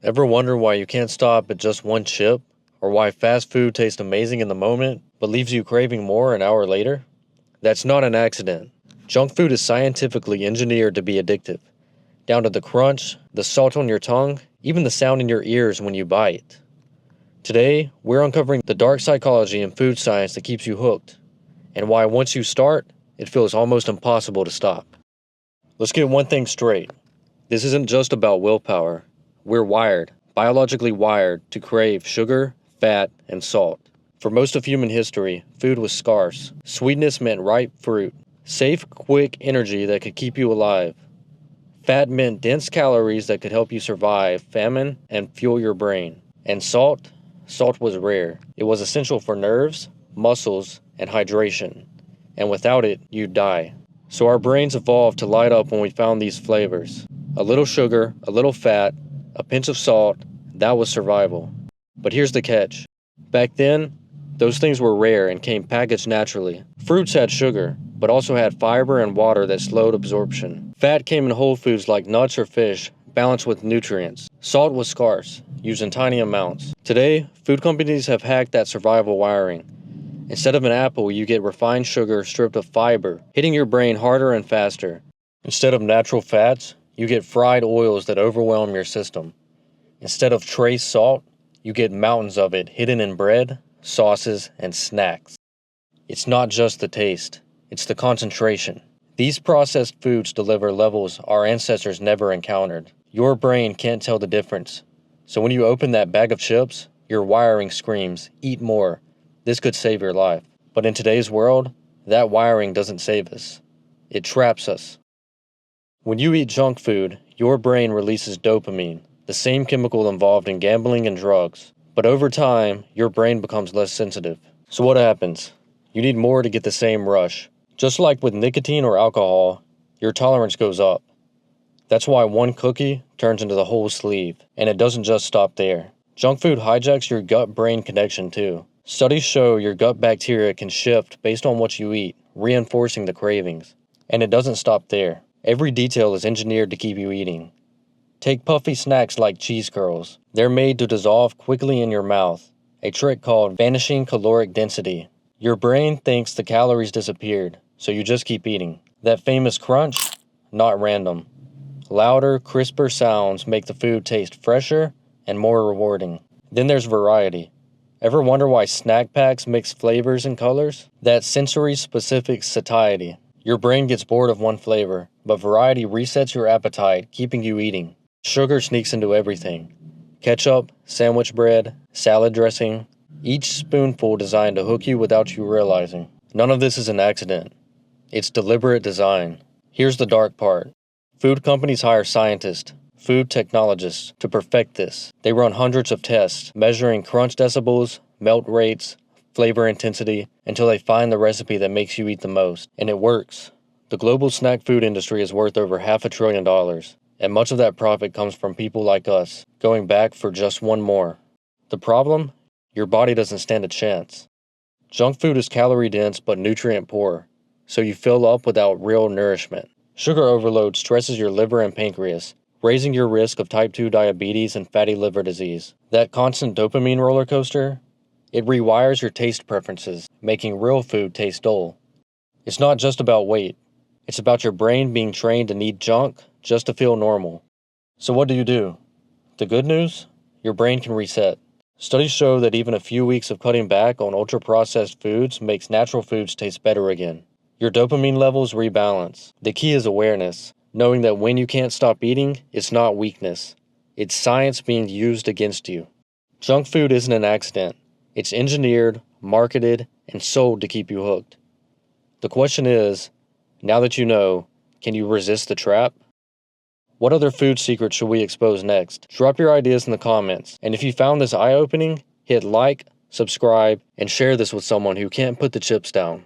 Ever wonder why you can't stop at just one chip? Or why fast food tastes amazing in the moment, but leaves you craving more an hour later? That's not an accident. Junk food is scientifically engineered to be addictive, down to the crunch, the salt on your tongue, even the sound in your ears when you bite. Today, we're uncovering the dark psychology and food science that keeps you hooked, and why once you start, it feels almost impossible to stop. Let's get one thing straight. This isn't just about willpower. We're wired, biologically wired, to crave sugar, fat, and salt. For most of human history, food was scarce. Sweetness meant ripe fruit. Safe, quick energy that could keep you alive. Fat meant dense calories that could help you survive famine and fuel your brain. And salt? Salt was rare. It was essential for nerves, muscles, and hydration. And without it, you'd die. So our brains evolved to light up when we found these flavors. A little sugar, a little fat, a pinch of salt, that was survival. But here's the catch. Back then, those things were rare and came packaged naturally. Fruits had sugar, but also had fiber and water that slowed absorption. Fat came in whole foods like nuts or fish, balanced with nutrients. Salt was scarce, used in tiny amounts. Today, food companies have hacked that survival wiring. Instead of an apple, you get refined sugar stripped of fiber, hitting your brain harder and faster. Instead of natural fats, you get fried oils that overwhelm your system. Instead of trace salt, you get mountains of it hidden in bread, sauces, and snacks. It's not just the taste, it's the concentration. These processed foods deliver levels our ancestors never encountered. Your brain can't tell the difference. So when you open that bag of chips, your wiring screams, "Eat more. This could save your life." But in today's world, that wiring doesn't save us. It traps us. When you eat junk food, your brain releases dopamine, the same chemical involved in gambling and drugs. But over time, your brain becomes less sensitive. So what happens? You need more to get the same rush. Just like with nicotine or alcohol, your tolerance goes up. That's why one cookie turns into the whole sleeve. And it doesn't just stop there. Junk food hijacks your gut-brain connection too. Studies show your gut bacteria can shift based on what you eat, reinforcing the cravings. And it doesn't stop there. Every detail is engineered to keep you eating. Take puffy snacks like cheese curls. They're made to dissolve quickly in your mouth, a trick called vanishing caloric density. Your brain thinks the calories disappeared, so you just keep eating. That famous crunch? Not random. Louder, crisper sounds make the food taste fresher and more rewarding. Then there's variety. Ever wonder why snack packs mix flavors and colors? That sensory-specific satiety. Your brain gets bored of one flavor, but variety resets your appetite, keeping you eating. Sugar sneaks into everything. Ketchup, sandwich bread, salad dressing, each spoonful designed to hook you without you realizing. None of this is an accident. It's deliberate design. Here's the dark part. Food companies hire scientists, food technologists, to perfect this. They run hundreds of tests, measuring crunch decibels, melt rates, flavor intensity, until they find the recipe that makes you eat the most. And it works. The global snack food industry is worth over $500 billion. And much of that profit comes from people like us, going back for just one more. The problem? Your body doesn't stand a chance. Junk food is calorie-dense but nutrient-poor, so you fill up without real nourishment. Sugar overload stresses your liver and pancreas, raising your risk of type 2 diabetes and fatty liver disease. That constant dopamine roller coaster? It rewires your taste preferences, making real food taste dull. It's not just about weight. It's about your brain being trained to need junk just to feel normal. So what do? The good news? Your brain can reset. Studies show that even a few weeks of cutting back on ultra-processed foods makes natural foods taste better again. Your dopamine levels rebalance. The key is awareness, knowing that when you can't stop eating, it's not weakness. It's science being used against you. Junk food isn't an accident. It's engineered, marketed, and sold to keep you hooked. The question is, now that you know, can you resist the trap? What other food secrets should we expose next? Drop your ideas in the comments. And if you found this eye-opening, hit like, subscribe, and share this with someone who can't put the chips down.